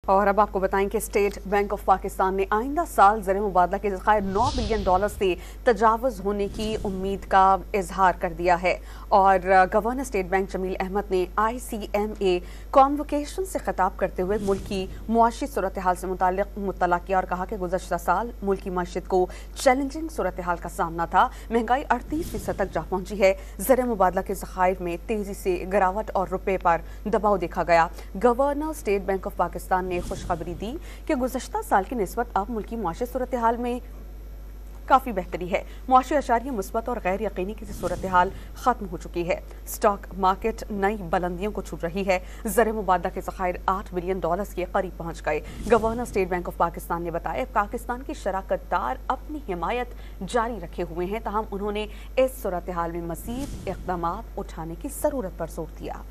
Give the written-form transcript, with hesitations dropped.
और अब आपको बताएं कि स्टेट बैंक ऑफ पाकिस्तान ने आइंदा साल ज़र मुबादला के ज़खायर $9 बिलियन से तजावज़ होने की उम्मीद का इजहार कर दिया है। और governor state bank Jamil Ahmed ने ICMA कॉन्वोकेशन से खिताब करते हुए मुल्क की मुआशी सूरत हाल से मुतल्ला किया और कहा कि गुज़श्ता साल मुल्क की मईशत को चैलेंजिंग सूरत हाल का सामना था। महंगाई 38% तक जा पहुंची है। ज़र मुबादला के ज़खायर में तेज़ी से गिरावट और रुपये पर दबाव देखा गया। Governor state bank of Pakistan ने खुशखबरी दी कि गुज़श्ता साल की निस्बत अब मुल्क की मुआशी सूरत हाल में काफ़ी बेहतरी है। मुआशी अशारिया मुस्बत और गैर यकीनी की सूरत हाल ख़त्म हो चुकी है। स्टॉक मार्केट नई बुलंदियों को छू रही है। ज़र मुबादला के ज़खायर $8 बिलियन के करीब पहुंच गए। Governor state bank of Pakistan ने बताया पाकिस्तान की शराकतदार अपनी हिमायत जारी रखे हुए हैं, ताहम उन्होंने इस सूरत हाल में मज़ीद इक़दामात उठाने की ज़रूरत पर जोर दिया।